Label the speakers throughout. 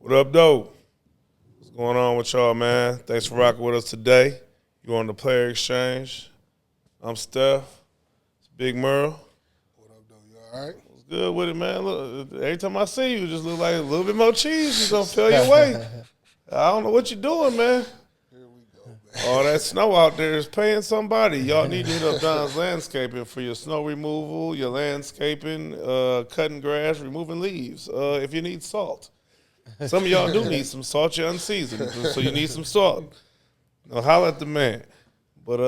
Speaker 1: What up, though? What's going on with y'all, man? Thanks for rocking with us today. You on the Player Exchange. I'm Steph. It's Big Merle.
Speaker 2: What up, though? You all right?
Speaker 1: What's good with it, man? Look, every time I see you, you just look like a little bit more cheese. You gonna feel your way. I don't know what you're doing, man.
Speaker 2: Here we go, man.
Speaker 1: All that snow out there is paying somebody. Y'all need to hit up Don's Landscaping for your snow removal, your landscaping, cutting grass, removing leaves. If you need salt. Some of y'all do need some salt. You're unseasoned, so you need some salt. Now, holla at the man. But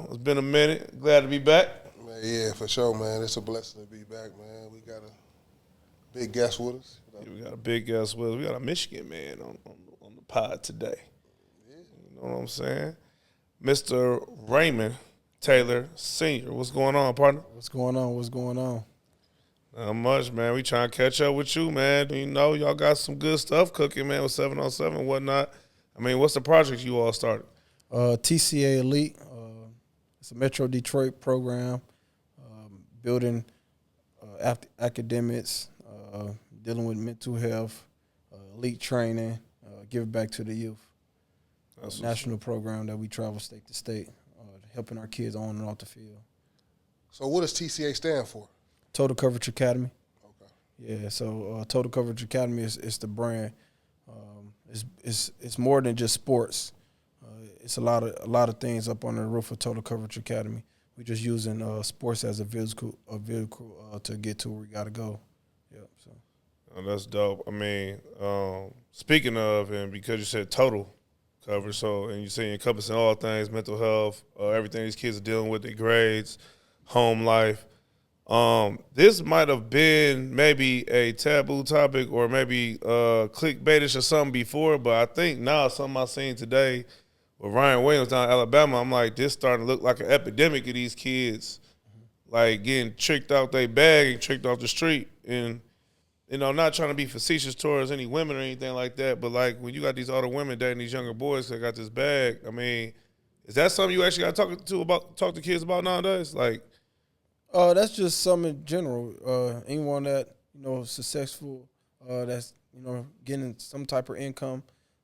Speaker 1: it's been a minute. Glad to be back.
Speaker 2: Man, yeah, for sure, man. It's a blessing to be back, man. We got a big guest with us.
Speaker 1: Yeah, we got a big guest with us. We got a Michigan man on the pod today.
Speaker 2: Yeah.
Speaker 1: You know what I'm saying? Mr. Raymon Taylor Sr. What's going on, partner?
Speaker 3: What's going on? What's going on?
Speaker 1: Not much, man. We trying to catch up with you, man. You know, y'all got some good stuff cooking, man, with 7-on-7 and whatnot. I mean, what's the project you all started?
Speaker 3: TCA Elite. It's a Metro Detroit program, building academics, dealing with mental health, elite training, give back to the youth. That's a national program that we travel state to state, helping our kids on and off the field.
Speaker 2: So what does TCA stand for?
Speaker 3: Total Coverage Academy.
Speaker 2: Okay.
Speaker 3: Yeah, so Total Coverage Academy is the brand. It's more than just sports. It's a lot of things up under the roof of Total Coverage Academy. We're just using sports as a vehicle to get to where we gotta go. Yeah, so.
Speaker 1: Oh, that's dope. I mean, speaking of, and because you said total coverage, so and you say encompassing all things, mental health, everything these kids are dealing with, their grades, home life. This might have been maybe a taboo topic or maybe clickbaitish or something before, but I think now something I seen today with Ryan Williams down in Alabama, I'm like, this starting to look like an epidemic of these kids, like getting tricked out their bag and tricked off the street. And, you know, not trying to be facetious towards any women or anything like that, but like when you got these older women dating these younger boys that got this bag, I mean, is that something you actually got to talk to kids about nowadays? Like,
Speaker 3: that's just some in general. Anyone that successful, that's getting some type of income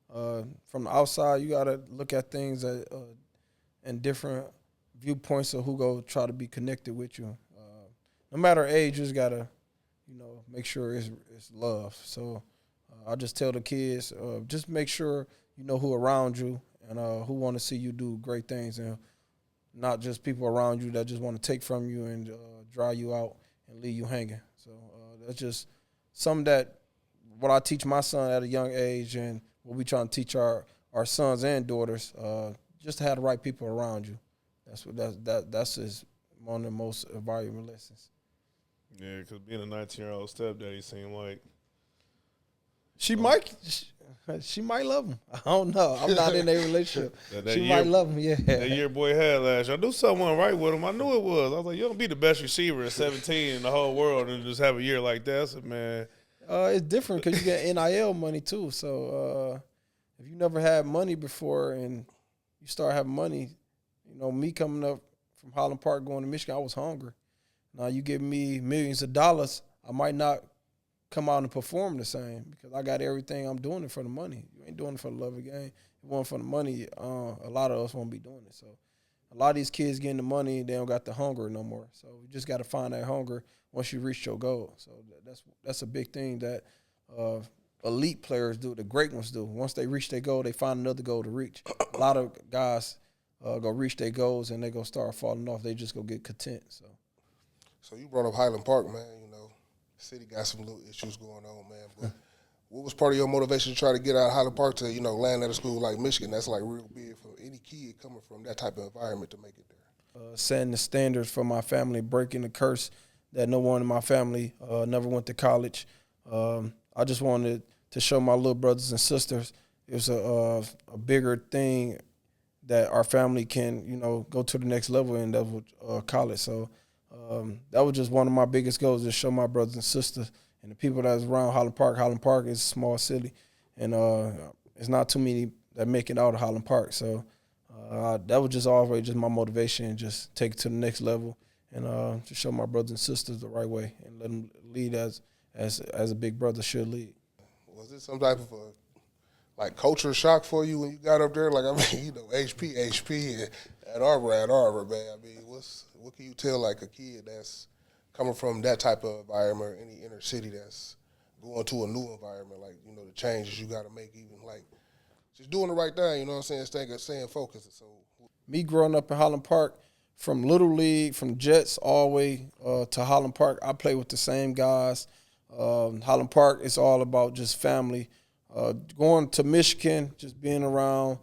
Speaker 3: from the outside, you gotta look at things and different viewpoints of who go try to be connected with you. No matter age, you just gotta make sure it's love. So I just tell the kids, just make sure you know who around you and who want to see you do great things and not just people around you that just want to take from you and dry you out and leave you hanging. So that's just something that what I teach my son at a young age and what we trying to teach our sons and daughters, just to have the right people around you. That's just one of the most valuable lessons.
Speaker 1: yeah, because being a 19-year-old stepdaddy seemed like
Speaker 3: She might love him. I don't know. I'm not in a relationship. She might love him, yeah.
Speaker 1: That year boy had last year. I knew something went right with him. I knew it was. I was like, you don't be the best receiver at 17 in the whole world and just have a year like that. I said, man.
Speaker 3: It's different because you get NIL money too. So if you never had money before and you start having money, me coming up from Highland Park going to Michigan, I was hungry. Now you give me millions of dollars, I might not come out and perform the same because I got everything. I'm doing it for the money. You ain't doing it for the love of the game. You want it for the money. A lot of us won't be doing it. So a lot of these kids getting the money, they don't got the hunger no more. So you just got to find that hunger once you reach your goal. So that's a big thing that elite players do, the great ones do. Once they reach their goal, they find another goal to reach. A lot of guys go reach their goals and they go start falling off. They just go get content.
Speaker 2: So you brought up Highland Park, man. The city got some little issues going on, man. But what was part of your motivation to try to get out of Highland Park to, land at a school like Michigan? That's like real big for any kid coming from that type of environment to make it there.
Speaker 3: Setting the standards for my family, breaking the curse that no one in my family never went to college. I just wanted to show my little brothers and sisters it was a bigger thing that our family can, go to the next level and that was college. So that was just one of my biggest goals, to show my brothers and sisters and the people that's around Highland Park. Highland Park is a small city, and it's not too many that make it out of Highland Park. So that was just always just my motivation, just take it to the next level and to show my brothers and sisters the right way and let them lead as a big brother should lead.
Speaker 2: Was it some type of culture shock for you when you got up there? Like, I mean, HP, and Ann Arbor, man. I mean, what can you tell like a kid that's coming from that type of environment, or any inner city that's going to a new environment, like, the changes you got to make, even like just doing the right thing, you know what I'm saying, staying focused. So,
Speaker 3: me growing up in Highland Park, from Little League, from Jets all the way to Highland Park, I play with the same guys. Highland Park is all about just family. Going to Michigan, just being around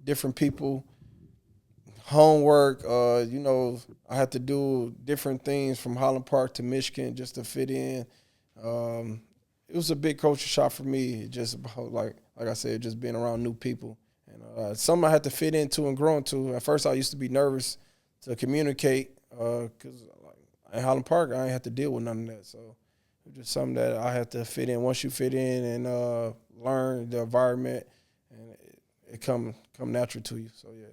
Speaker 3: different people, homework. I had to do different things from Highland Park to Michigan just to fit in. It was a big culture shock for me, just about, like I said, just being around new people. And something I had to fit into and grow into. At first, I used to be nervous to communicate because in Highland Park, I ain't had to deal with none of that. So it was just something that I had to fit in. Once you fit in and learn the environment, and it come natural to you. So, yeah.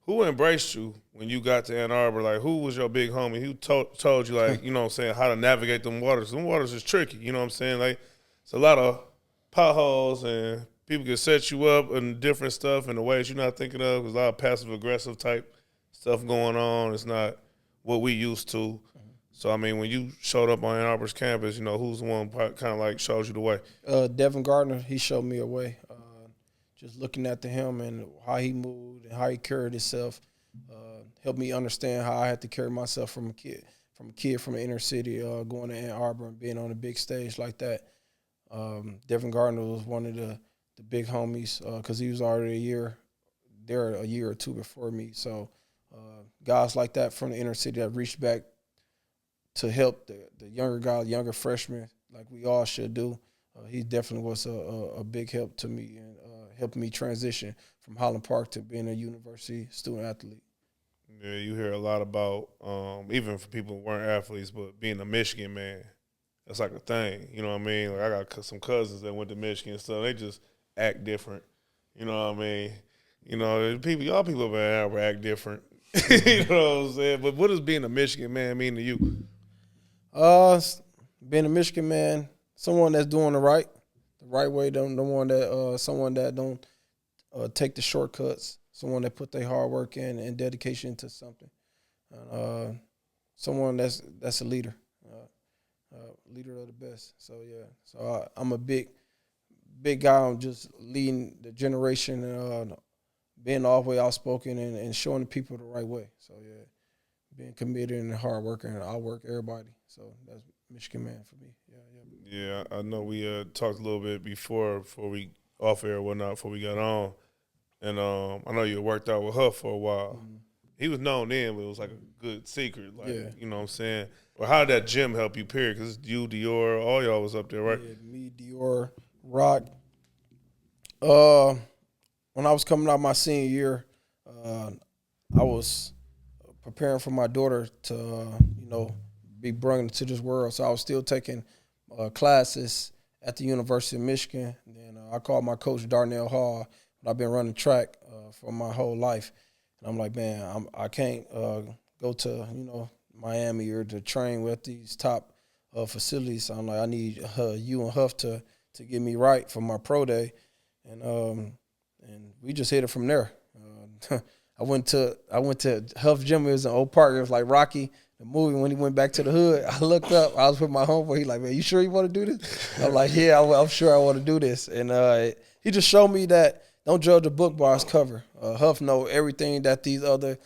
Speaker 1: Who embraced you when you got to Ann Arbor? Like, who was your big homie? Who told you, like, how to navigate them waters? Them waters is tricky, you know what I'm saying? Like, it's a lot of potholes and people can set you up and different stuff in the ways you're not thinking of. There's a lot of passive-aggressive type stuff going on. It's not what we used to. So, I mean, when you showed up on Ann Arbor's campus, who's the one kind of like showed you the way?
Speaker 3: Devin Gardner, he showed me a way. Just looking at him and how he moved and how he carried himself helped me understand how I had to carry myself from a kid from the inner city, going to Ann Arbor and being on a big stage like that. Devin Gardner was one of the big homies because he was already a year or two before me. So guys like that from the inner city that reached back to help the younger guys, younger freshmen, like we all should do. He definitely was a big help to me and helped me transition from Highland Park to being a university student athlete.
Speaker 1: Yeah, you hear a lot about, even for people who weren't athletes, but being a Michigan man, that's like a thing. You know what I mean? Like, I got some cousins that went to Michigan and stuff. They just act different. You know what I mean? Y'all people over there act different. You know what I'm saying? But what does being a Michigan man mean to you?
Speaker 3: Being a Michigan man, someone that's doing the right way, someone that don't take the shortcuts, someone that put their hard work in and dedication into something, someone that's a leader, leader of the best. So yeah, so I'm a big guy on just leading the generation, being all the way outspoken and showing the people the right way. So yeah, being committed and hard worker and outwork everybody. So that's Michigan man for me.
Speaker 1: Yeah, I know we talked a little bit before we off air or whatnot before we got on, and I know you worked out with Huff for a while. Mm-hmm. He was known then, but it was like a good secret. Like, you know what I'm saying? But how did that gym help you, period? Because you, Dior, all y'all was up there, right?
Speaker 3: Yeah, me, Dior, Rock. When I was coming out my senior year, I was preparing for my daughter to, be brought into this world. So I was still taking classes at the University of Michigan. And then I called my coach, Darnell Hall. I've been running track for my whole life. And I'm like, man, I can't go to, Miami or to train with these top facilities. So I'm like, I need you and Huff to get me right for my pro day. And we just hit it from there. I went to Huff Gym. It was in Oak Park. It was like Rocky, the movie, when he went back to the hood. I looked up. I was with my homeboy. He like, man, you sure you want to do this? I'm like, yeah, I'm sure I want to do this. And he just showed me that don't judge a book by its cover. Huff know everything that these other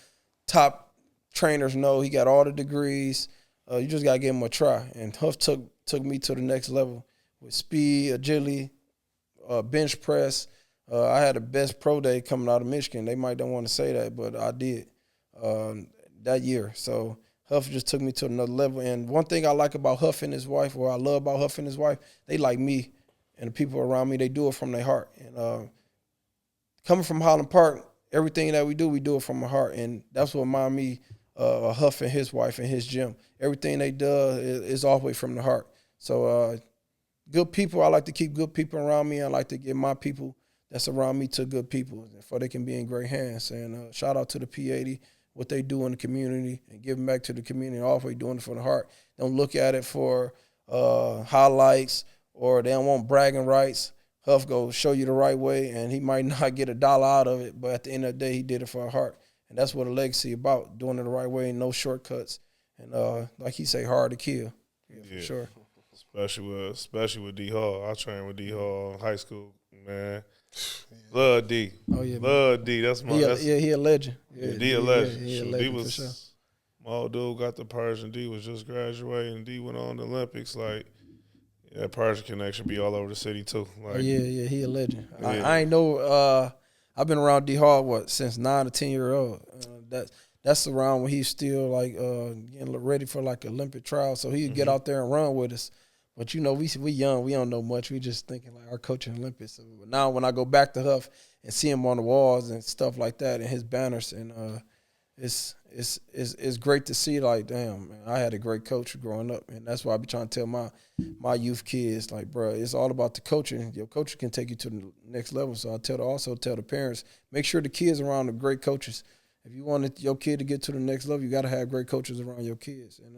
Speaker 3: top trainers know. He got all the degrees. You just got to give him a try. And Huff took me to the next level with speed, agility, bench press. I had the best pro day coming out of Michigan. They might don't want to say that, but I did that year. So Huff just took me to another level. And one thing I like about Huff and his wife, or I love about Huff and his wife, they like me and the people around me. They do it from their heart. And coming from Highland Park, everything that we do it from our heart. And that's what reminds me of Huff and his wife and his gym. Everything they do is always from the heart. So good people, I like to keep good people around me. I like to get my people that's around me to good people for they can be in great hands. And shout out to the P80, what they do in the community and giving back to the community, always doing it from the heart. Don't look at it for highlights or they don't want bragging rights, Huff go show you the right way, and he might not get $1 out of it, but at the end of the day, he did it for a heart. And that's what a legacy about, doing it the right way, no shortcuts. And like he say, hard to kill. Yeah, for sure.
Speaker 1: Especially with D Hall. I trained with D Hall in high school, man. Love D.
Speaker 3: Oh yeah,
Speaker 1: love D. That's my.
Speaker 3: He a legend.
Speaker 1: Yeah, D a legend.
Speaker 3: He a
Speaker 1: Shoot,
Speaker 3: legend
Speaker 1: D was,
Speaker 3: for sure.
Speaker 1: my old dude got the Persian. D was just graduating. D went on the Olympics. Like, that Persian connection be all over the city too. Like,
Speaker 3: Oh yeah, he a legend.
Speaker 1: Yeah.
Speaker 3: I ain't know. I've been around D Hall since 9 to 10-year-old. That's around when he's still like getting ready for like Olympic trials. So he'd get out there and run with us. But you know, we young, we don't know much. We just thinking like our coaching Olympics. So now when I go back to Huff and see him on the walls and stuff like that and his banners, and it's great to see. Like, damn, man, I had a great coach growing up, and that's why I be trying to tell my youth kids, like, bro, it's all about the coaching. Your coach can take you to the next level. So I also tell the parents, make sure the kids around the great coaches. If you want your kid to get to the next level, you got to have great coaches around your kids. And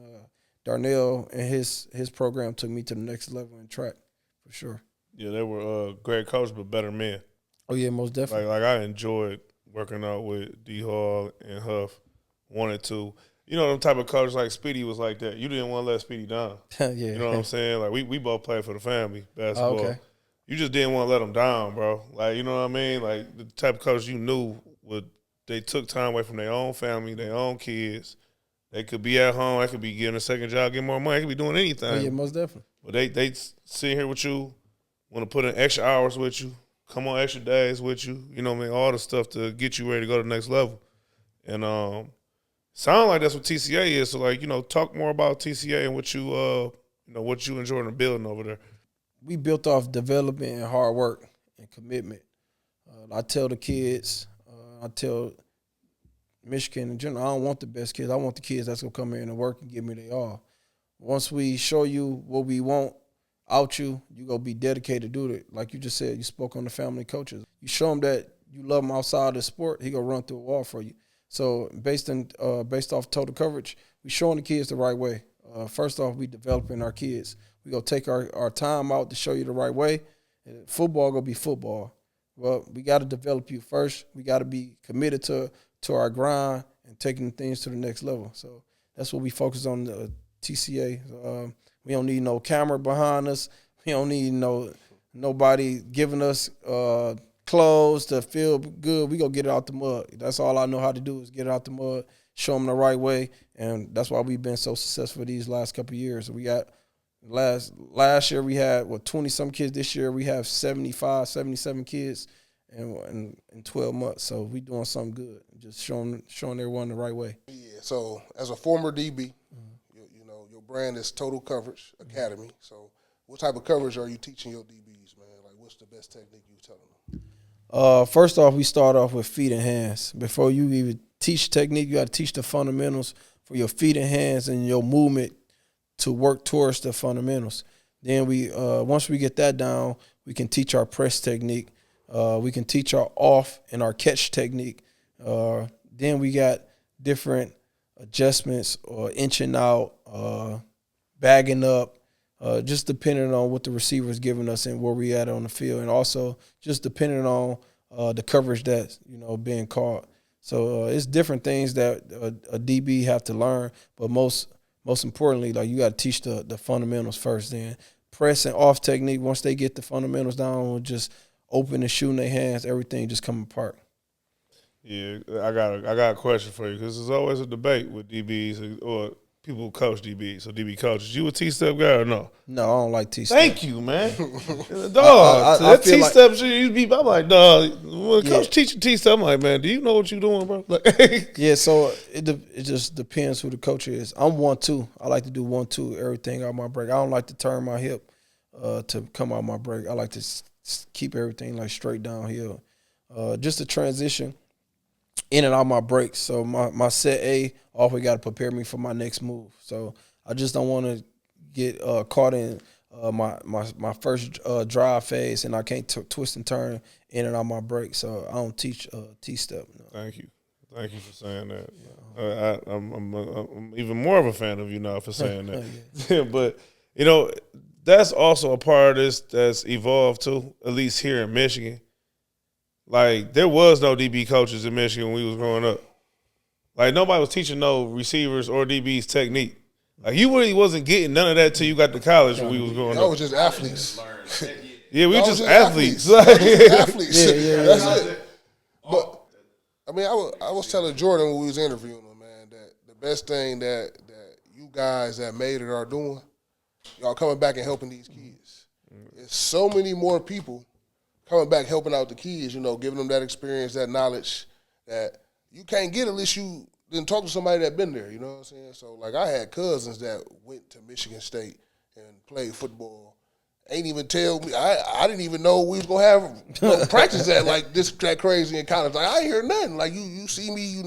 Speaker 3: Darnell and his program took me to the next level in track, for sure.
Speaker 1: Yeah, they were great coaches, but better men.
Speaker 3: Oh yeah, most definitely.
Speaker 1: Like I enjoyed working out with D Hall and Huff. Wanted to, you know, them type of coaches like Speedy was like that. You didn't want to let Speedy down.
Speaker 3: Yeah.
Speaker 1: You know what I'm saying? Like we both played for the family basketball.
Speaker 3: Oh, okay.
Speaker 1: You just didn't want to let them down, bro. Like, you know what I mean? Like the type of coach you knew they took time away from their own family, their own kids. They could be at home. They could be getting a second job, getting more money. They could be doing anything.
Speaker 3: Oh yeah, most definitely.
Speaker 1: But they sit here with you, want to put in extra hours with you, come on extra days with you. You know what I mean? All the stuff to get you ready to go to the next level. And sound like that's what TCA is. So, like, you know, talk more about TCA and what you enjoy in the building over there.
Speaker 3: We built off development and hard work and commitment. I tell the kids, I tell Michigan in general, I don't want the best kids. I want the kids that's going to come in and work and give me their all. Once we show you what we want out you, you going to be dedicated to do it. Like you just said, you spoke on the family coaches. You show them that you love them outside of the sport, he going to run through a wall for you. So based off total coverage, we showing the kids the right way. First off, we developing our kids. We gonna take our time out to show you the right way. And football gonna be football. Well, we got to develop you first. We got to be committed to our grind and taking things to the next level. So that's what we focus on, the TCA. We don't need no camera behind us. We don't need nobody giving us clothes to feel good. We go get it out the mud. That's all I know how to do is get it out the mud, show them the right way, and that's why we've been so successful these last couple of years. We got last year we had 20-some kids. This year we have 75, 77 kids in 12 months. So we doing something good, just showing everyone the right way.
Speaker 2: Yeah. So as a former DB, you know your brand is Total Coverage Academy. So what type of coverage are you teaching your DBs, man? Like, what's the best technique you telling them?
Speaker 3: First off, we start off with feet and hands. Before you even teach technique, you got to teach the fundamentals for your feet and hands and your movement to work towards the fundamentals. Then once we get that down, we can teach our press technique. We can teach our off and our catch technique. Then we got different adjustments, or inching out, bagging up, just depending on what the receiver is giving us and where we at on the field, and also just depending on the coverage that's being called. So it's different things that a DB have to learn, but most importantly, like, you got to teach the fundamentals first. Then press and off technique. Once they get the fundamentals down, just open and shooting their hands, everything just come apart.
Speaker 1: Yeah, I got a question for you, because there's always a debate with DBs or people who coach DBs, so DB coaches. You a T-step guy or no?
Speaker 3: No, I don't like T-step.
Speaker 1: Thank you, man. Dog, that T-step shit used to be, I'm like, dog, when coach teaching T-step, I'm like, man, do you know what you're doing, bro? Like,
Speaker 3: yeah, so it just depends who the coach is. I'm 1-2. I like to do 1-2, everything out my break. I don't like to turn my hip to come out my break. I like to keep everything like straight downhill. Just a transition in and out my breaks. So my set A always got to prepare me for my next move. So I just don't want to get caught in my first drive phase, and I can't twist and turn in and out my break. So I don't teach T-step. No.
Speaker 1: Thank you for saying that. Yeah. I'm even more of a fan of you now for saying that.
Speaker 3: Yeah.
Speaker 1: But that's also a part of this that's evolved too, at least here in Michigan. Like, there was no DB coaches in Michigan when we was growing up. Like, nobody was teaching no receivers or DBs technique. Like, you really wasn't getting none of that till you got to college when we was growing
Speaker 2: Y'all
Speaker 1: up.
Speaker 2: was just athletes.
Speaker 1: Yeah, we
Speaker 2: Y'all
Speaker 1: just
Speaker 2: was
Speaker 1: athletes.
Speaker 2: Athletes.
Speaker 3: Yeah.
Speaker 2: That's it. But I mean, I was telling Jordan when we was interviewing him, man, that the best thing that you guys that made it are doing, y'all coming back and helping these kids. There's so many more people coming back helping out the kids, giving them that experience, that knowledge that you can't get unless you didn't talk to somebody that been there, you know what I'm saying? So, like, I had cousins that went to Michigan State and played football. Ain't even tell me. I didn't even know we was gonna have practice that crazy in college. Like, I ain't hear nothing. Like, you see me,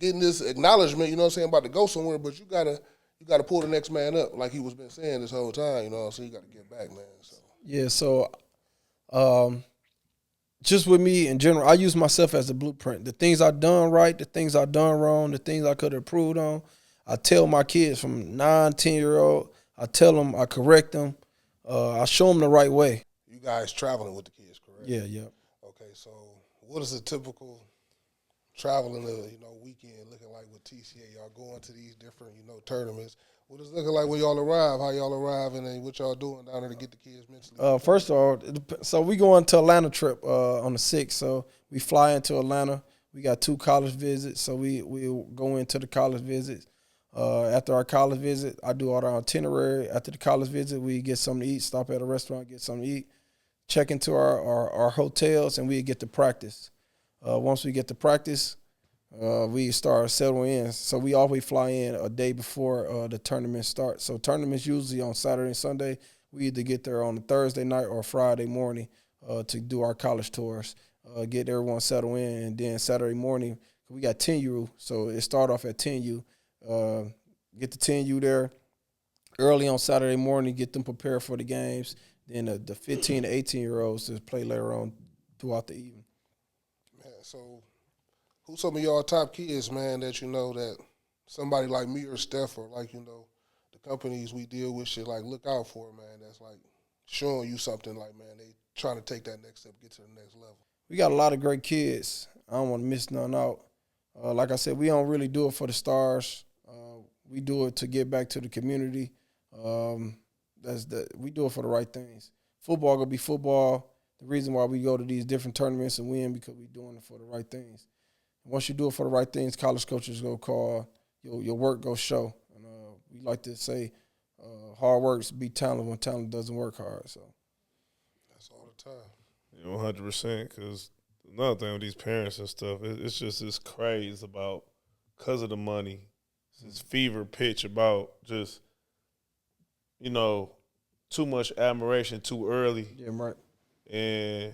Speaker 2: getting this acknowledgement, you know what I'm saying, about to go somewhere, but you gotta pull the next man up, like he was been saying this whole time, you know what I'm saying? You gotta get back, man. So
Speaker 3: Yeah, so just with me in general, I use myself as a blueprint. The things I done right, the things I done wrong, the things I could have improved on. I tell my kids from 9, 10-year-old, I tell them, I correct them, I show them the right way.
Speaker 2: you guys traveling with the kids, correct?
Speaker 3: Yeah.
Speaker 2: Okay, so what is a typical traveling weekend looking like with TCA? Y'all going to these different, tournaments. What is it looking like when y'all arrive? How y'all arrive and what y'all doing down there to get the kids mentally?
Speaker 3: First of all, so we going to Atlanta trip on the 6th. So we fly into Atlanta. We got 2 college visits, so we go into the college visits. After our college visit, I do all the itinerary. After the college visit, we get something to eat, stop at a restaurant, get something to eat, check into our hotels, and we get to practice. Once we get to practice, we start settling in. So we always fly in a day before the tournament starts. So tournaments usually on Saturday and Sunday. We either get there on a Thursday night or Friday morning to do our college tours, get everyone settled in, and then Saturday morning we got 10U. So it start off at 10U. Get the 10U there early on Saturday morning, get them prepared for the games. Then the 15 to 18-year-olds to play later on throughout the evening.
Speaker 2: Man, so who's some of y'all top kids, man, that that somebody like me or Steph or the companies we deal with should look out for, man, that's showing you something man, they trying to take that next step, get to the next level?
Speaker 3: We got a lot of great kids. I don't want to miss none out. Like I said, we don't really do it for the stars. We do it to give back to the community. We do it for the right things. Football gonna be football. The reason why we go to these different tournaments and win because we're doing it for the right things. Once you do it for the right things, college coaches go call your work go show. And we like to say, hard work beat talent when talent doesn't work hard. So
Speaker 2: that's all the time.
Speaker 1: 100%. Because another thing with these parents and stuff, it's just this craze about because of the money. This fever pitch about just, too much admiration too early.
Speaker 3: Yeah, right.
Speaker 1: And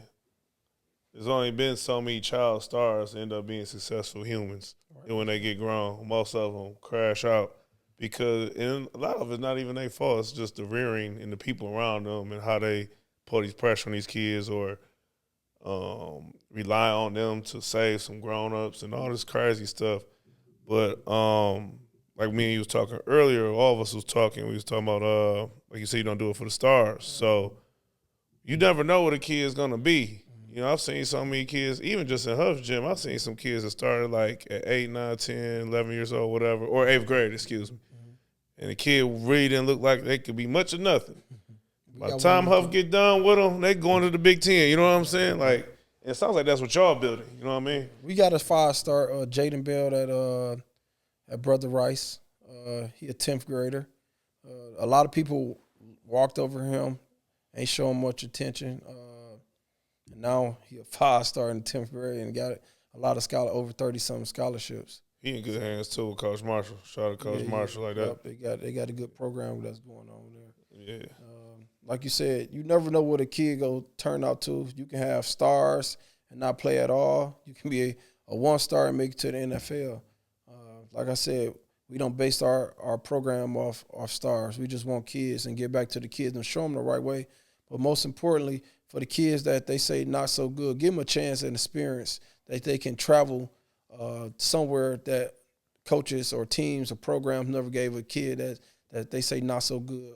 Speaker 1: there's only been so many child stars end up being successful humans. Right. And when they get grown, most of them crash out because and a lot of it's not even their fault. It's just the rearing and the people around them and how they put these pressure on these kids or rely on them to save some grown-ups and all this crazy stuff. But like me and you was talking earlier, all of us was talking. We was talking about, like you said, you don't do it for the stars. So you never know what a kid's going to be. I've seen so many kids, even just in Huff's gym, I've seen some kids that started at 8, 9, 10, 11 years old, whatever, or 8th grade, excuse me. And the kid really didn't look like they could be much of nothing. By the time Huff get done with them, they going to the Big Ten. You know what I'm saying? It sounds like that's what y'all building. You know what I mean?
Speaker 3: We got a 5-star, Jaden Bell at Brother Rice. He a 10th grader. A lot of people walked over him, ain't showing much attention. And now he a 5-star in the 10th grade and got a lot of over 30-something scholarships.
Speaker 1: He in good hands too with Coach Marshall. Shout out to Coach Marshall like that.
Speaker 3: They got a good program that's going on there.
Speaker 1: Yeah.
Speaker 3: Like you said, you never know what a kid go turn out to. You can have stars and not play at all. You can be a 1-star and make it to the NFL. Like I said, we don't base our program off stars. We just want kids and get back to the kids and show them the right way. But most importantly, for the kids that they say not so good, give them a chance and experience that they can travel somewhere that coaches or teams or programs never gave a kid that they say not so good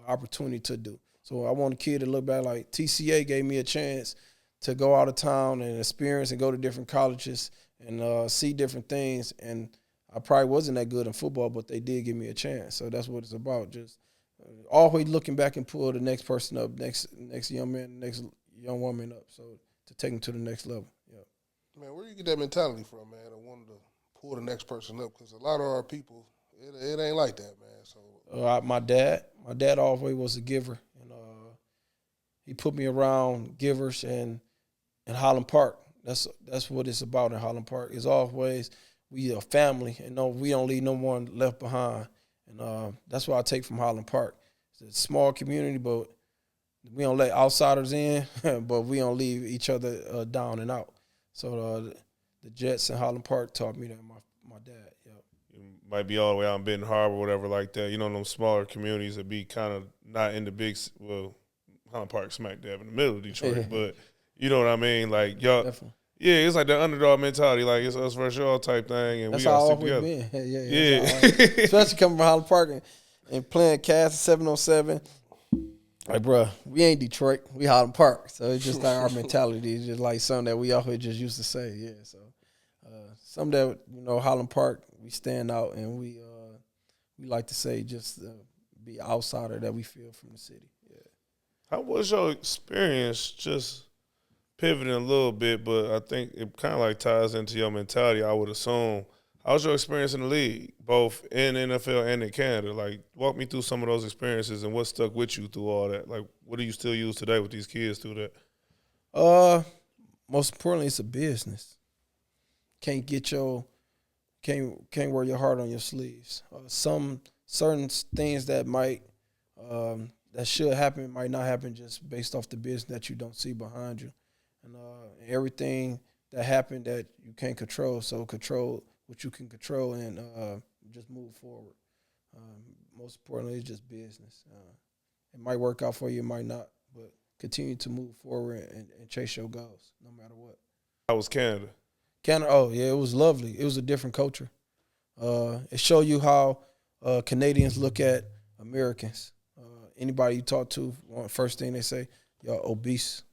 Speaker 3: opportunity to do. So I want a kid to look back like TCA gave me a chance to go out of town and experience and go to different colleges and see different things. And I probably wasn't that good in football, but they did give me a chance. So that's what it's about. Just always looking back and pull the next person up, next young man, next young woman up. So to take them to the next level. Yeah.
Speaker 2: Man, where do you get that mentality from, man? I wanted to pull the next person up because a lot of our people, it ain't like that, man. So
Speaker 3: my dad always was a giver, and he put me around givers and in Highland Park. That's what it's about in Highland Park. It's always we a family, and we don't leave no one left behind, and that's what I take from Highland Park. It's a small community, but we don't let outsiders in, but we don't leave each other down and out. So the Jets in Highland Park taught me that. My dad. Yeah.
Speaker 1: You might be all the way out in Benton Harbor or whatever like that. Them smaller communities that be kind of not in the big, Highland Park smack dab in the middle of Detroit, but you know what I mean? Like, y'all,
Speaker 3: definitely.
Speaker 1: Yeah, it's like the underdog mentality, like it's us versus y'all type thing, and
Speaker 3: That's
Speaker 1: we got
Speaker 3: how
Speaker 1: to stick
Speaker 3: always
Speaker 1: together.
Speaker 3: been.
Speaker 1: Yeah.
Speaker 3: Especially coming from Highland Park and playing Cass 707. Like, bro, we ain't Detroit. We Highland Park. So it's just like our mentality. It's just like something that we always just used to say. Yeah, so something that, Highland Park, we stand out, and we like to say just be outsider that we feel from the city. Yeah.
Speaker 1: How was your experience, just pivoting a little bit, but I think it kind of like ties into your mentality, I would assume. How was your experience in the league, both in NFL and in Canada? Like, walk me through some of those experiences and what stuck with you through all that. Like, what do you still use today with these kids through that?
Speaker 3: Most importantly, it's a business. Can't wear your heart on your sleeves. Some certain things that might that should happen might not happen just based off the business that you don't see behind you, and everything that happened that you can't control. So control what you can control and just move forward. Most importantly, it's just business. It might work out for you, it might not, but continue to move forward and chase your goals, no matter what.
Speaker 1: How was Canada?
Speaker 3: Canada, it was lovely. It was a different culture. It showed you how Canadians look at Americans. Anybody you talk to, first thing they say, y'all obese.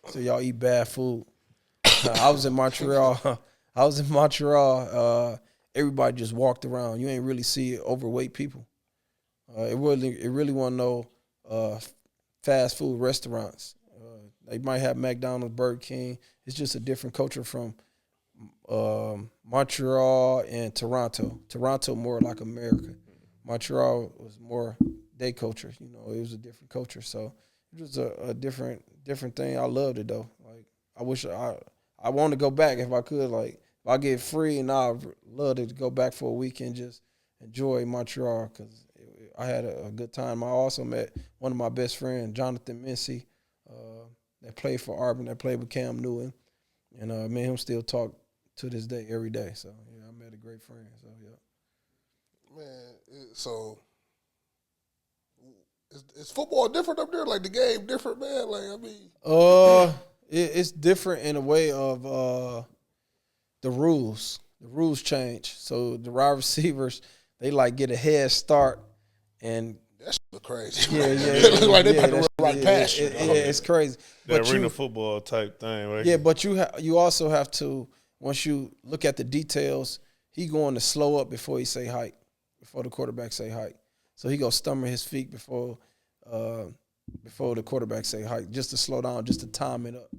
Speaker 3: So y'all eat bad food. I was in Montreal. Everybody just walked around. You ain't really see overweight people. It really wasn't no fast food restaurants. They might have McDonald's, Burger King. It's just a different culture from Montreal and Toronto. Toronto more like America. Montreal was more day culture. It was a different culture. So it was a different thing. I loved it though. Like I wish I want to go back if I could. Like if I get free, and I'd love to go back for a weekend, just enjoy Montreal because I had a good time. I also met one of my best friends, Jonathan Mincy, that played for Auburn, that played with Cam Newton, and me and him still talk to this day, every day. So yeah, I met a great friend. So yeah.
Speaker 2: Man, so is football different up there? Like the game different, man? Like I mean,
Speaker 3: it's different in a way of the rules. The rules change. So the wide receivers, they like get a head start, and
Speaker 2: that's crazy.
Speaker 3: Yeah.
Speaker 2: It look like they about to run right past you.
Speaker 3: It's crazy.
Speaker 1: That arena football type thing, right?
Speaker 3: Yeah, but you also have to, once you look at the details, he going to slow up before he say hike, before the quarterback say hike. So he gonna stumble his feet before the quarterback say hike, just to slow down, just to time it up.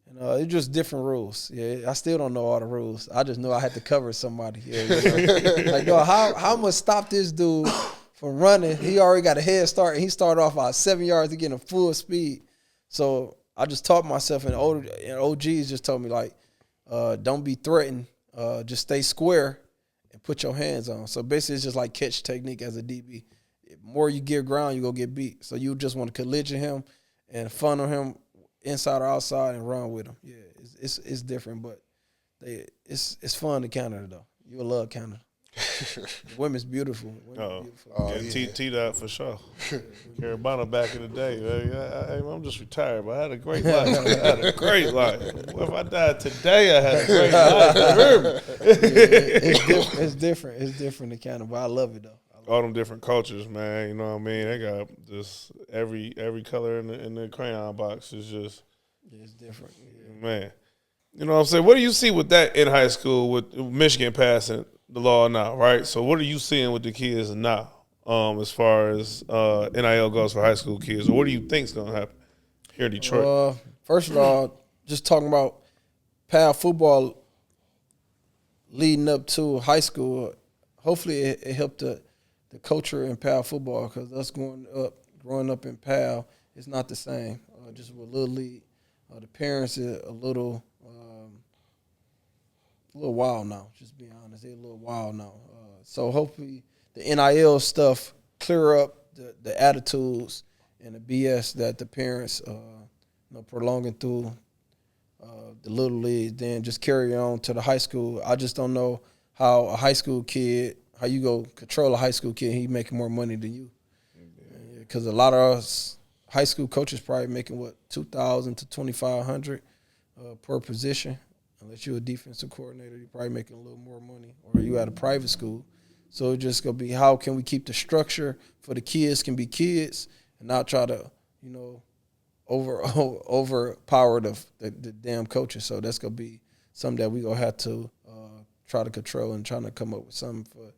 Speaker 3: And it's just different rules. Yeah, I still don't know all the rules. I just know I had to cover somebody. Like, yo, how I'm gonna stop this dude from running? He already got a head start, and he started off about 7 yards to get him full speed. So I just taught myself, and OGs just told me like, don't be threatened. Just stay square and put your hands on. So basically, it's just like catch technique as a DB. The more you give ground, you go get beat. So you just want to collision him and funnel him inside or outside and run with him. Yeah, it's different, but it's fun in Canada though. You'll love Canada. Women's beautiful.
Speaker 1: T-Dot for sure. Carabana back in the day. I'm just retired, but I had a great life. Well, if I died today, I had a great life.
Speaker 3: It's different. It's different in Canada, but I love it though.
Speaker 1: all them different cultures, man. You know what I mean? They got just every color in the crayon box is just
Speaker 3: it's different. Yeah.
Speaker 1: man. You know what I'm saying? What do you see with that in high school with Michigan passing the law now, right? So what are you seeing with the kids now, as far as NIL goes for high school kids? Or what do you think is going to happen here in Detroit?
Speaker 3: First of all, just talking about PAL football leading up to high school, hopefully it helped the culture in PAL football, because us growing up in PAL, it's not the same. Just with Little League, the parents are a little wild now, just being honest. They're a little wild now. So hopefully the NIL stuff clear up the attitudes and the BS that the parents prolonging through the Little League, then just carry on to the high school. I just don't know how a high school kid, how you go control a high school kid, he making more money than you. Because a lot of us high school coaches probably making, $2,000 to $2,500 per position. Unless you're a defensive coordinator, you're probably making a little more money, or you at a private school. So it's just going to be, how can we keep the structure for the kids can be kids and not try to, overpower the damn coaches. So that's going to be something that we're going to have to try to control, and trying to come up with something for,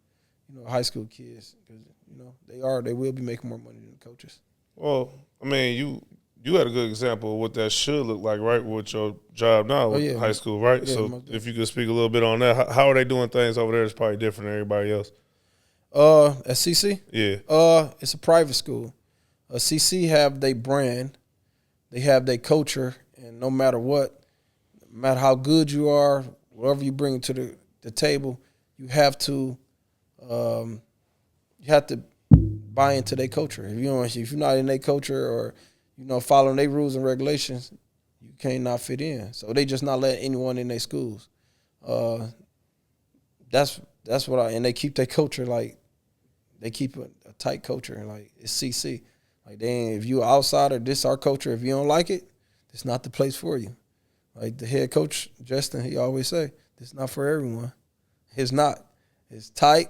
Speaker 3: high school kids. Because, they will be making more money than the coaches.
Speaker 1: Well, I mean, you had a good example of what that should look like, right, with your job now with high school, right?
Speaker 3: Yeah,
Speaker 1: so if you could speak a little bit on that, how are they doing things over there? It's probably different than everybody else.
Speaker 3: At CC?
Speaker 1: Yeah.
Speaker 3: It's a private school. CC have their brand. They have their culture, and no matter what, no matter how good you are, whatever you bring to the table, you have to buy into their culture. If you're not in their culture, or following their rules and regulations, you can't not fit in. So they just not letting anyone in their schools. That's what and they keep their culture, like they keep a tight culture, and like it's CC. Like if you outsider, this our culture. If you don't like it, it's not the place for you. Like the head coach Justin, he always say, "It's not for everyone." It's not. It's tight,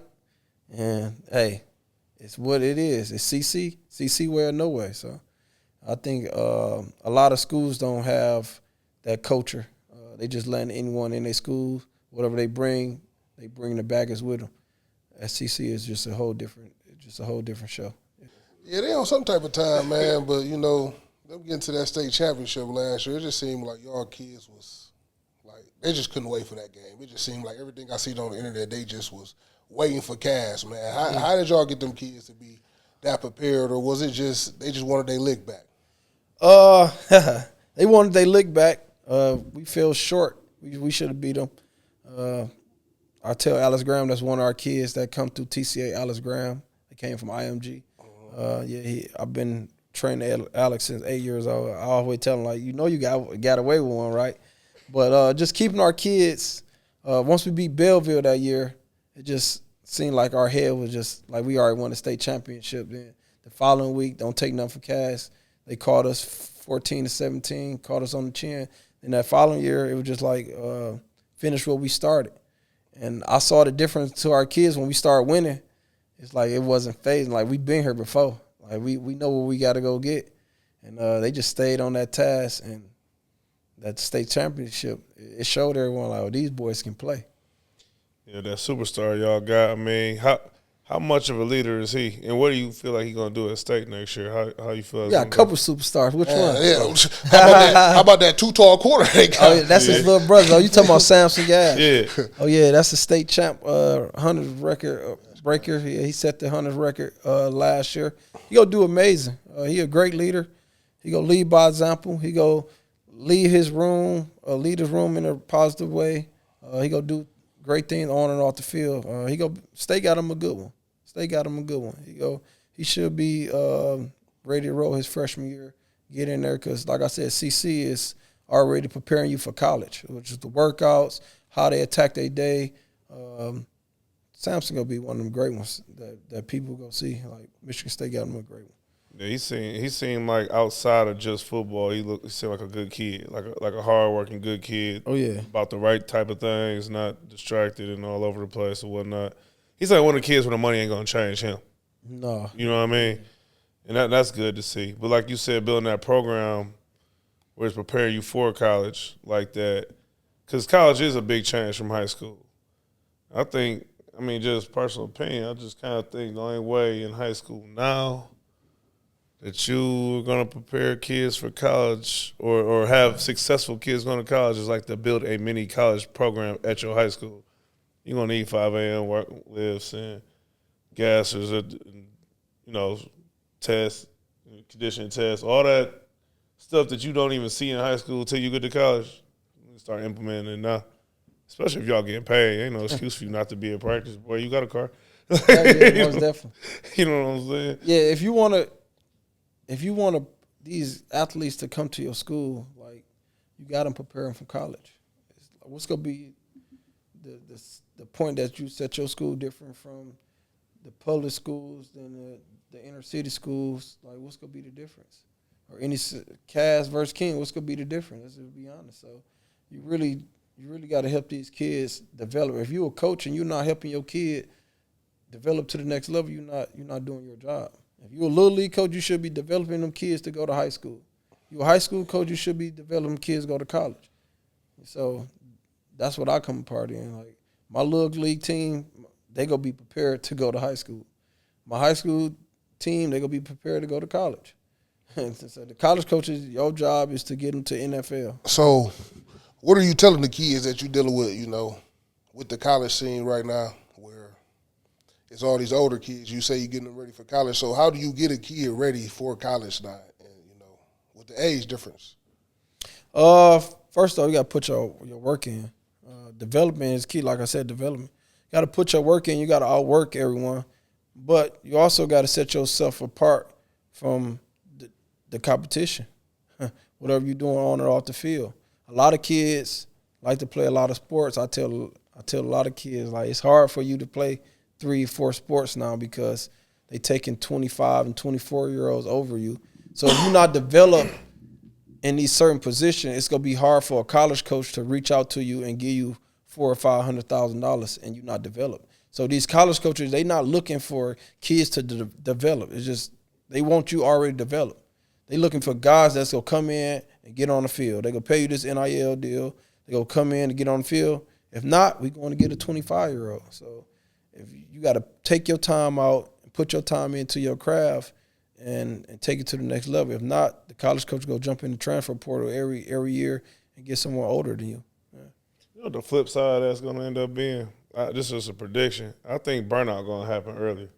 Speaker 3: and hey, it's what it is. It's CC way or no way. So I think a lot of schools don't have that culture. They just letting anyone in their schools, whatever they bring the baggage with them. SCC is just a whole different show.
Speaker 2: Yeah, they on some type of time, man. But them getting to that state championship last year, it just seemed like y'all kids was like they just couldn't wait for that game. It just seemed like everything I seen on the internet, they just was waiting for cash, man. How did y'all get them kids to be that prepared, or was it just they just wanted their lick back?
Speaker 3: They wanted their lick back. We fell short. We should have beat them. I tell Alex Graham, that's one of our kids that come through TCA. Alex Graham, they came from IMG. I've been training Alex since 8 years old. I always tell him, like, you got away with one, right? But just keeping our kids. Once we beat Belleville that year, it just seemed like our head was just like we already won the state championship. Then the following week, don't take nothing for cash. They caught us 14-17, caught us on the chin. And that following year, it was just like finish what we started. And I saw the difference to our kids when we started winning. It's like it wasn't phasing. Like, we've been here before. Like, we know what we got to go get. And they just stayed on that task. And that state championship, it showed everyone, like, these boys can play.
Speaker 1: Yeah, that superstar y'all got, I mean, how much of a leader is he? And what do you feel like he's going to do at state next year? How you feel?
Speaker 3: Yeah, a couple superstars. Which one?
Speaker 2: Yeah. How about that too tall quarter they got?
Speaker 3: Oh, yeah, that's his little brother. Oh, you talking about Samson Gash?
Speaker 1: Yeah.
Speaker 3: Oh, yeah, that's the state champ, 100 record breaker. He set the 100 record last year. He going to do amazing. He a great leader. He going to lead by example. He going to lead his room in a positive way. He going to do great things on and off the field. State got him a good one. He should be ready to roll his freshman year. Get in there because, like I said, CC is already preparing you for college, which is the workouts, how they attack their day. Samson gonna be one of them great ones that people go see. Like Michigan State got him a great one.
Speaker 1: Yeah, he seemed like outside of just football, he seemed like a good kid, like a hardworking good kid.
Speaker 3: Oh yeah,
Speaker 1: about the right type of things, not distracted and all over the place or whatnot. he's like one of the kids where the money ain't gonna change him.
Speaker 3: No.
Speaker 1: You know what I mean? And that's good to see. But like you said, building that program where it's preparing you for college like that, because college is a big change from high school. I think, I mean, just personal opinion, I just kind of think the only way in high school now that you are going to prepare kids for college or have successful kids going to college is like to build a mini college program at your high school. You're going to need 5 a.m. work lifts and gassers, tests, conditioning tests, all that stuff that you don't even see in high school until you get to college. You start implementing it now. Especially if y'all getting paid. Ain't no excuse for you not to be at practice. Boy, you got a car.
Speaker 3: Yeah, most definitely.
Speaker 1: You know what I'm saying?
Speaker 3: Yeah, if you want these athletes to come to your school, like you got them preparing for college. What's gonna be the point that you set your school different from the public schools than the inner city schools? Like, what's gonna be the difference? Or any Cass versus King, what's gonna be the difference? Let's just be honest. So you really got to help these kids develop. If you're a coach and you're not helping your kid develop to the next level, you're not doing your job. If you're a little league coach, you should be developing them kids to go to high school. You're a high school coach, you should be developing kids to go to college. So that's what I come apart in. Like my little league team, they gonna be prepared to go to high school. My high school team, they gonna be prepared to go to college. So the college coaches, your job is to get them to NFL.
Speaker 2: So what are you telling the kids that you're dealing with, with the college scene right now, where it's all these older kids? You say you're getting them ready for college. So how do you get a kid ready for college now, and, with the age difference?
Speaker 3: First off, you got to put your work in. Development is key. Like I said, development. You got to put your work in. You got to outwork everyone. But you also got to set yourself apart from the competition, whatever you're doing on or off the field. A lot of kids like to play a lot of sports. I tell a lot of kids, like, it's hard for you to play 3-4 sports now because they taking 25 and 24-year-olds over you. So if you're not developed in these certain positions, it's gonna be hard for a college coach to reach out to you and give you $400,000 or $500,000 and you're not developed. So these college coaches, they not looking for kids to develop. It's just they want you already developed. They looking for guys that's gonna come in and get on the field. They gonna pay you this NIL deal. They gonna come in and get on the field. If not, we're going to get a 25-year-old. So if you got to take your time out and put your time into your craft and take it to the next level. If not, the college coach go jump in the transfer portal every year and get someone older than you. Yeah.
Speaker 1: The flip side that's going to end up being, this is a prediction, I think burnout going to happen earlier.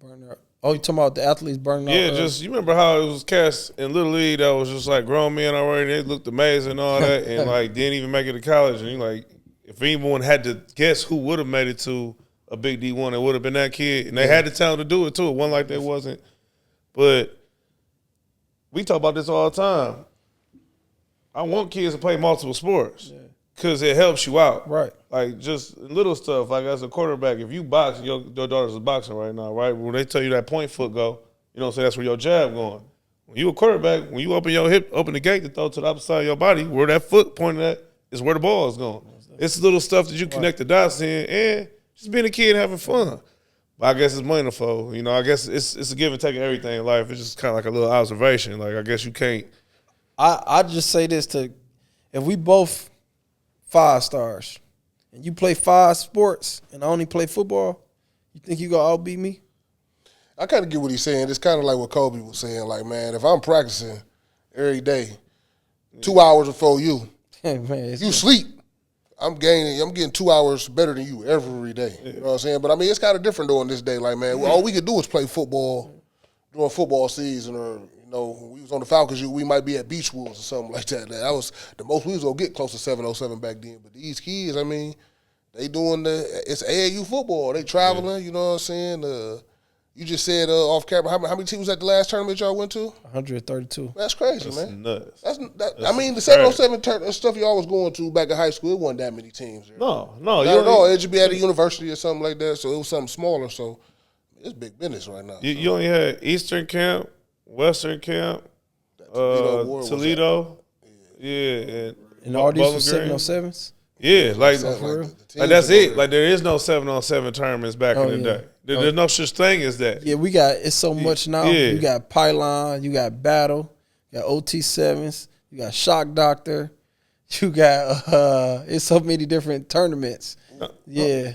Speaker 3: Burnout. Oh, you talking about the athletes burning out?
Speaker 1: Yeah, just you remember how it was cats in Little League that was just like grown men already. They looked amazing and all that, and like didn't even make it to college. And you like, if anyone had to guess who would have made it to a big D1, it would have been that kid, and they had the talent to do it too. It wasn't like they wasn't. But we talk about this all the time. I want kids to play multiple sports because it helps you out.
Speaker 3: Right.
Speaker 1: Like just little stuff. Like as a quarterback, if you box, your daughter's boxing right now, right? When they tell you that point foot go, you know what I'm saying? That's where your jab going. When you a quarterback, when you open your hip, open the gate to throw to the opposite side of your body, where that foot pointed at is where the ball is going. It's little stuff that you connect the dots in and just being a kid having fun. But I guess it's money to fold. I guess it's a give and take of everything in life. It's just kind of like a little observation. Like I guess you can't.
Speaker 3: I just say this if we both 5 stars and you play 5 sports and I only play football, you think you gonna outbeat me?
Speaker 2: I kind of get what he's saying. It's kind of like what Kobe was saying. Like, man, if I'm practicing every day, 2 hours before you,
Speaker 3: man,
Speaker 2: you sleep. I'm getting 2 hours better than you every day. You know what I'm saying? But I mean, it's kind of different though in this day. Like, man, all we could do is play football during football season, or when we was on the Falcons, we might be at Beachwoods or something like that. That was the most we was gonna get close to 707 back then. But these kids, I mean, they doing it's AAU football. They traveling. You know what I'm saying? You just said off camera, how many teams at the last tournament y'all went to?
Speaker 3: 132.
Speaker 2: That's crazy,
Speaker 1: That's
Speaker 2: man.
Speaker 1: nuts.
Speaker 2: I mean, the 707 stuff y'all was going to back in high school, it wasn't that many teams there.
Speaker 1: No.
Speaker 2: Not at all. It should be at a university or something like that, so it was something smaller. So it's big business right now.
Speaker 1: You only had Eastern Camp, Western Camp, Toledo. Yeah.
Speaker 3: And all these were 707s?
Speaker 1: Yeah, like
Speaker 3: for real?
Speaker 1: like that's it. Like there is no 7-on-7 tournaments back in the day. There's no such thing as that.
Speaker 3: Yeah, it's so much now.
Speaker 1: Yeah.
Speaker 3: You got Pylon, you got Battle, you got OT7s, you got Shock Doctor, you got it's so many different tournaments. Yeah.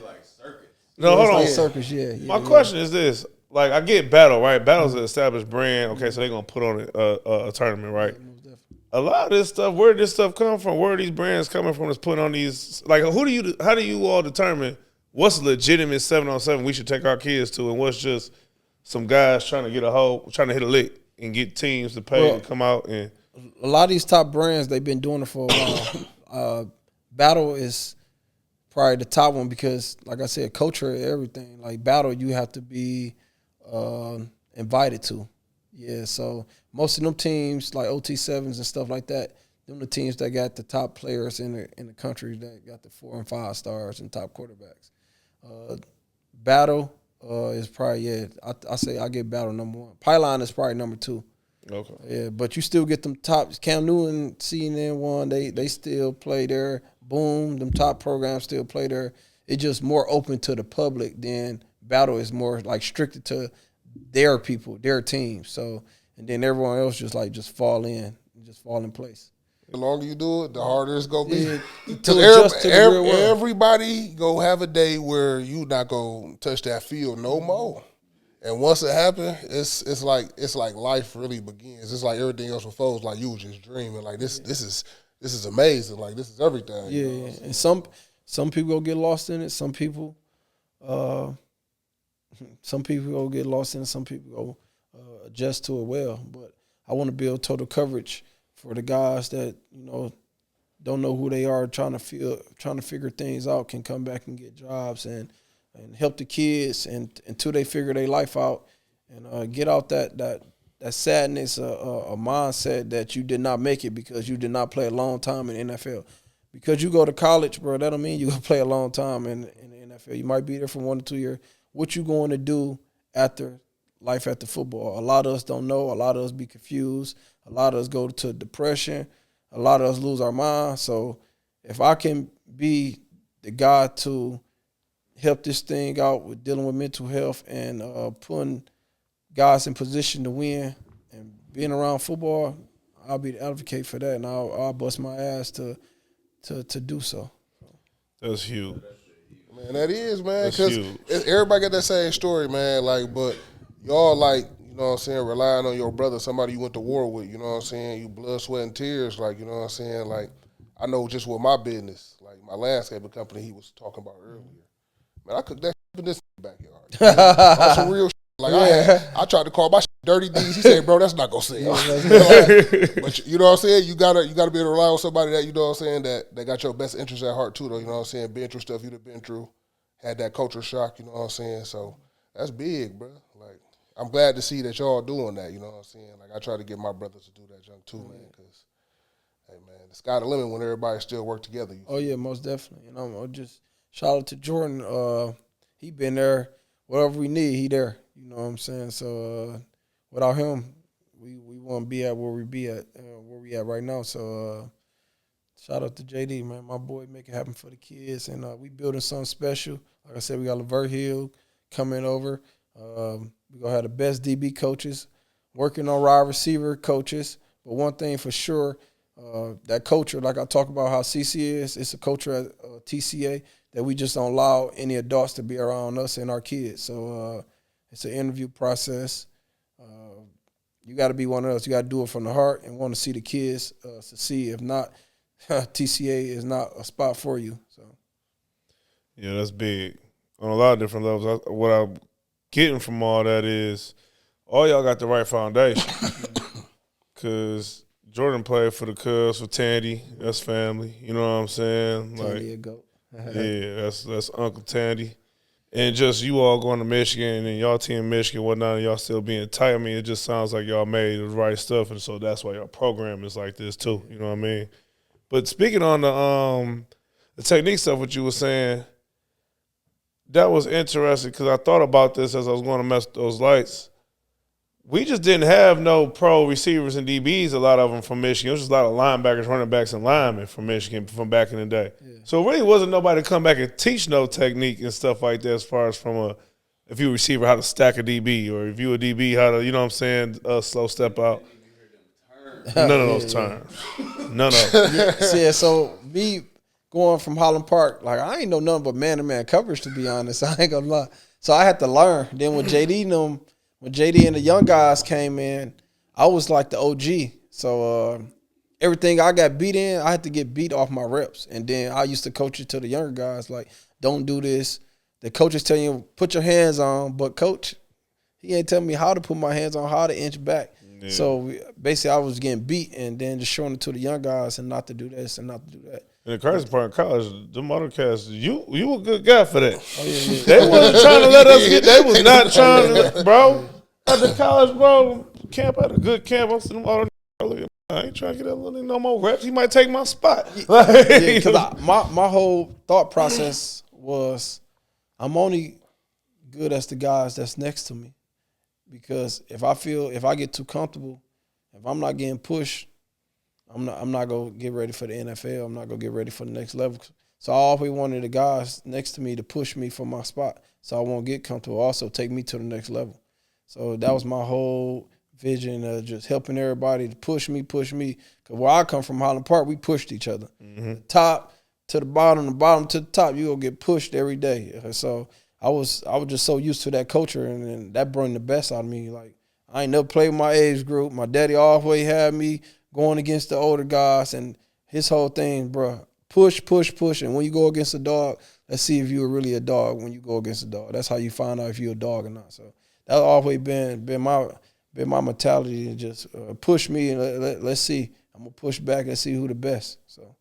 Speaker 1: No, hold on.
Speaker 3: Circus,
Speaker 1: My question is this: like, I get Battle, right? Battle's an established brand. Okay, so they're gonna put on a tournament, right? A lot of this stuff, where did this stuff come from? Where are these brands coming from? That's putting on these. Like, how do you all determine what's a legitimate 7-on-7 we should take our kids to, and what's just some guys trying to hit a lick and get teams to pay to come out and.
Speaker 3: A lot of these top brands, they've been doing it for a while. Battle is probably the top one because, like I said, culture, everything. Like Battle, you have to be invited to. Yeah, so most of them teams, like OT7s and stuff like that, them the teams that got the top players in the country that got the 4 and 5 stars and top quarterbacks. Battle is probably, I say I get Battle number 1. Pylon is probably number 2.
Speaker 1: Okay.
Speaker 3: Yeah, but you still get them top. Cam Newton, CNN1, they still play there. Boom, them top programs still play there. It's just more open to the public than Battle is more like stricted to their people, their team. So, and then everyone else just fall in place.
Speaker 2: The longer you do it, the harder it's gonna be.
Speaker 3: Yeah,
Speaker 2: everybody go have a day where you not gonna touch that field no more. And once it happens, it's like life really begins. It's like everything else before. It's like you was just dreaming. Like this is amazing. Like this is everything.
Speaker 3: Yeah,
Speaker 2: you know
Speaker 3: and some people go get lost in it. Some people go get lost in it. Some people go adjust to it well. But I want to build total coverage for the guys that don't know who they are, trying to figure things out, can come back and get jobs and help the kids until they figure their life out and get out that sadness, a mindset that you did not make it because you did not play a long time in the NFL. Because you go to college, bro, that don't mean you're going to play a long time in the NFL. You might be there for 1 to 2 years. What you going to do after life after football? A lot of us don't know. A lot of us be confused. A lot of us go to depression. A lot of us lose our mind. So if I can be the guy to help this thing out with dealing with mental health and putting guys in position to win and being around football, I'll be the advocate for that, and I'll bust my ass to do so.
Speaker 1: That's huge.
Speaker 2: Man, that is, man, because everybody got that same story, man. Like, but y'all, like, you know what I'm saying, relying on your brother, somebody you went to war with, you know what I'm saying, you blood, sweat, and tears, like, you know what I'm saying, like, I know just with my business, like my landscaping company he was talking about earlier. Man, I cooked that in this backyard. You know? On some real shit. Like I tried to call my shit Dirty D's. He said, "Bro, that's not gonna sell." But you know what I'm saying? You gotta be able to rely on somebody that you know what I'm saying that got your best interest at heart too. Though you know what I'm saying? Been through stuff you'd have been through, had that culture shock. You know what I'm saying? So that's big, bro. Like I'm glad to see that y'all doing that. You know what I'm saying? Like I try to get my brothers to do that junk too, man. Because hey, man, the sky the limit when everybody still work together.
Speaker 3: Oh yeah, most definitely. You know, just shout out to Jordan. He been there. Whatever we need, he there. You know what I'm saying? So without him, we won't be at where we at right now. So shout out to JD, man, my boy, make it happen for the kids, and we building something special. Like I said, we got Levert Hill coming over. We gonna have the best DB coaches, working on wide receiver coaches. But one thing for sure, that culture, like I talk about how CC is, it's a culture at TCA that we just don't allow any adults to be around us and our kids. So it's an interview process. You got to be one of us. You got to do it from the heart and want to see the kids succeed. If not, TCA is not a spot for you. So,
Speaker 1: yeah, that's big on a lot of different levels. What I'm getting from all that is all y'all got the right foundation. Because Jordan played for the Cubs, for Tandy. That's family. You know what I'm saying?
Speaker 3: Tandy a goat.
Speaker 1: Yeah, that's Uncle Tandy. And just you all going to Michigan and y'all team Michigan, whatnot, and y'all still being tight. I mean, it just sounds like y'all made the right stuff, and so that's why y'all program is like this too. You know what I mean? But speaking on the technique stuff, what you were saying, that was interesting because I thought about this as I was going to mess with those lights. we just didn't have no pro receivers and DBs, a lot of them from Michigan. It was just a lot of linebackers, running backs, and linemen from Michigan from back in the day. Yeah. So it really wasn't nobody to come back and teach no technique and stuff like that as far as from if you a receiver, how to stack a DB, or if you a DB, how to, you know what I'm saying, slow step out. None of those terms. None of them.
Speaker 3: Yeah, so me going from Highland Park, like I ain't know nothing but man-to-man coverage, to be honest. I ain't gonna lie. So I had to learn. Then when JD and the young guys came in, I was like the OG. So everything I got beat in, I had to get beat off my reps. And then I used to coach it to the younger guys, like, don't do this. The coaches tell you, put your hands on, but coach, he ain't telling me how to put my hands on, how to inch back. Yeah. So basically I was getting beat and then just showing it to the young guys and not to do this and not to do that.
Speaker 1: And the crazy part in college, the motor cats, you a good guy for that. Oh, yeah. They wasn't trying to let us get, they was not trying to, bro. At the college, bro, camp had a good camp. I said, I ain't trying to get that little no more reps. He might take my spot.
Speaker 3: Because my whole thought process was, I'm only good as the guys that's next to me, because if I get too comfortable, if I'm not getting pushed, I'm not gonna get ready for the NFL. I'm not gonna get ready for the next level. So I always wanted the guys next to me to push me from my spot, so I won't get comfortable. Also take me to the next level. So that was my whole vision of just helping everybody to push me. Because where I come from, Highland Park, we pushed each other. Mm-hmm. The top to the bottom to the top, you gonna get pushed every day. So I was just so used to that culture, and that brought the best out of me. Like, I ain't never played with my age group. My daddy always had me going against the older guys, and his whole thing, bro, push. And when you go against a dog, let's see if you're really a dog when you go against a dog. That's how you find out if you're a dog or not. So that's always been my mentality, to just push me and let's see. I'm gonna push back and see who the best. So.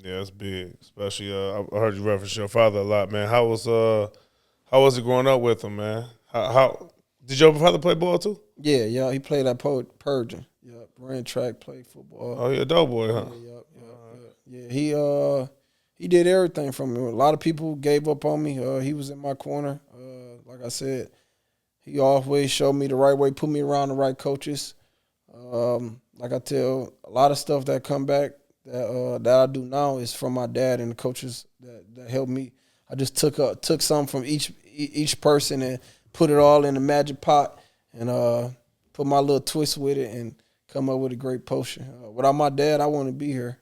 Speaker 1: Yeah, it's big. Especially, I heard you reference your father a lot, man. How was it growing up with him, man? How did your father play ball too?
Speaker 3: Yeah, he played at Persian. Yeah, ran track, played football.
Speaker 1: Oh, he a dope boy, huh?
Speaker 3: Yeah. He did everything for me. A lot of people gave up on me. He was in my corner. Like I said, he always showed me the right way, put me around the right coaches. Like I tell, a lot of stuff that come back that I do now is from my dad and the coaches that helped me. I just took some from each person and put it all in the magic pot and put my little twist with it and come up with a great potion. Without my dad, I wouldn't be here.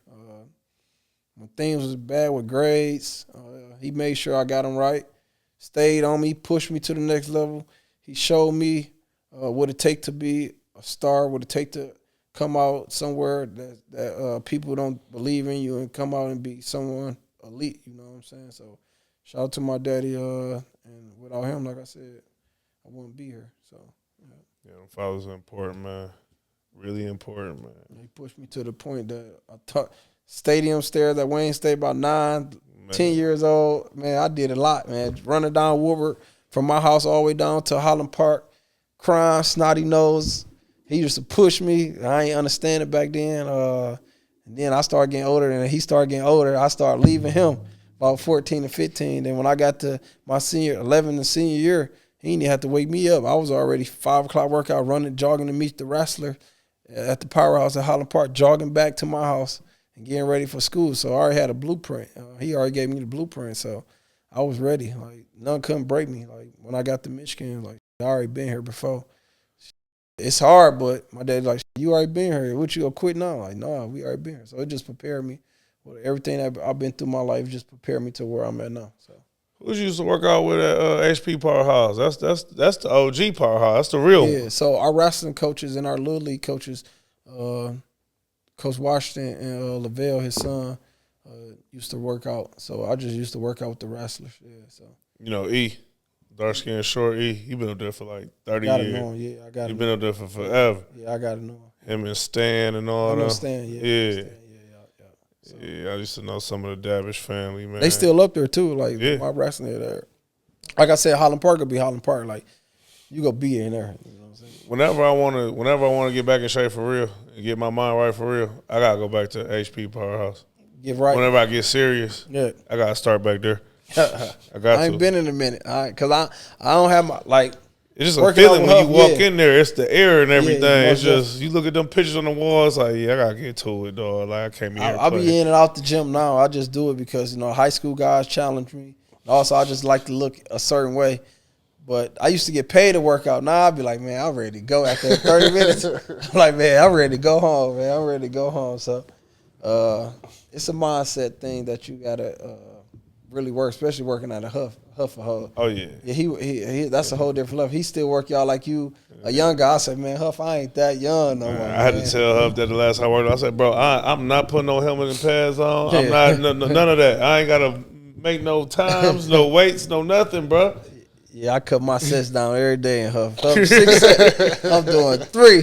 Speaker 3: When things was bad with grades, he made sure I got them right, stayed on me, pushed me to the next level. He showed me what it take to be a star, what it take to come out somewhere that people don't believe in you and come out and be someone elite, you know what I'm saying? So shout out to my daddy, and without him, like I said, I wouldn't be here. So
Speaker 1: yeah, fathers are important, man. Really important, man.
Speaker 3: He pushed me to the point that I taught stadium stairs at Wayne State about 10 years old. Man, I did a lot, man. Running down Woodward from my house all the way down to Highland Park, crying, snotty nose. He used to push me. I ain't understand it back then. And then I started getting older, and he started getting older. I started leaving him about 14 and 15. Then when I got to my 11 and senior year, he didn't even have to wake me up. I was already 5 o'clock workout, running, jogging to meet the wrestler at the powerhouse at Highland Park, jogging back to my house and getting ready for school. So I already had a blueprint. He already gave me the blueprint, so I was ready. Like, none couldn't break me. Like, when I got to Michigan, like, I already been here before. It's hard, but my dad's like, you already been here. What, you gonna quit now? Like, no, we already been here. So it just prepared me. Well, everything that I've been through my life just prepared me to where I'm at now. So.
Speaker 1: Who used to work out with at HP Powerhouse? That's the OG Powerhouse. That's the real one.
Speaker 3: Yeah, so our wrestling coaches and our Little League coaches, Coach Washington and Lavelle, his son, used to work out. So I just used to work out with the wrestlers. Yeah, so.
Speaker 1: You know, E, dark skin, short E, he been up there for like 30
Speaker 3: years.
Speaker 1: Yeah,
Speaker 3: I got
Speaker 1: him. He been up there for forever.
Speaker 3: Yeah, I got to know him.
Speaker 1: Him and Stan and all that.
Speaker 3: Stan, yeah.
Speaker 1: Yeah.
Speaker 3: Stan,
Speaker 1: so. Yeah, I used to know some of the Davish family, man.
Speaker 3: They still up there too. Like, my wrestling there. Like I said, Highland Park will be Highland Park. Like, you go be in there. You know what I'm saying?
Speaker 1: Whenever I want to get back in shape for real and get my mind right for real, I gotta go back to HP Powerhouse.
Speaker 3: Get right.
Speaker 1: Whenever I get serious, I gotta start back there. I ain't
Speaker 3: been in a minute, all right, because I don't have my, like,
Speaker 1: It's just a
Speaker 3: Working out
Speaker 1: feeling
Speaker 3: with
Speaker 1: when you
Speaker 3: Huff,
Speaker 1: walk in there. It's the air and everything. It's
Speaker 3: most
Speaker 1: just you look at them pictures on the walls, like I gotta get to it, dog. Like I came here.
Speaker 3: I'll be in and out the gym now. I just do it because high school guys challenge me. Also, I just like to look a certain way. But I used to get paid to work out. Now I'd be like, man, I'm ready to go after 30 minutes. I'm like, man, I'm ready to go home, man. I'm ready to go home. So it's a mindset thing that you gotta really work, especially working at a Huff for Huff.
Speaker 1: Oh yeah.
Speaker 3: Yeah, he that's a whole different level. He still work y'all like you, a young guy. I said, man, Huff, I ain't that young no more.
Speaker 1: I had to tell Huff that the last time I worked. I said, bro, I'm not putting no helmet and pads on. I'm not none of that. I ain't gotta make no times, no weights, no nothing, bro.
Speaker 3: Yeah, I cut my sets down every day in Huff. 6 sets. I'm doing 3.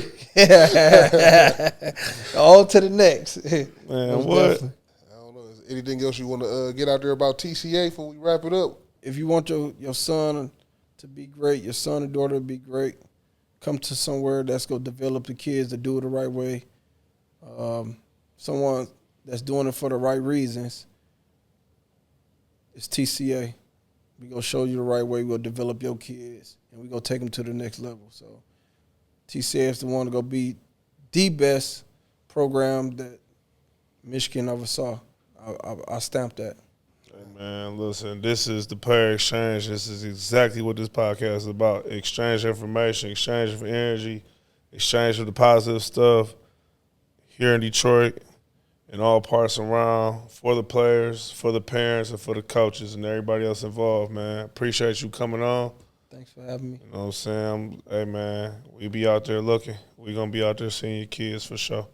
Speaker 3: On to the next.
Speaker 1: Man, what?
Speaker 2: I don't know. Is anything else you want to get out there about TCA before we wrap it up?
Speaker 3: If you want your son to be great, your son or daughter to be great, come to somewhere that's going to develop the kids to do it the right way. Someone that's doing it for the right reasons. It's TCA. We gonna show you the right way. We'll develop your kids, and we gonna take them to the next level. So, TCA is the one to go be the best program that Michigan ever saw. I stamped that.
Speaker 1: Hey man, listen, this is the player exchange. This is exactly what this podcast is about. Exchange information, exchange for energy, exchange for the positive stuff here in Detroit and all parts around for the players, for the parents, and for the coaches and everybody else involved, man. Appreciate you coming on.
Speaker 3: Thanks for having me.
Speaker 1: You know what I'm saying? Hey, man, we be out there looking. We going to be out there seeing your kids for sure.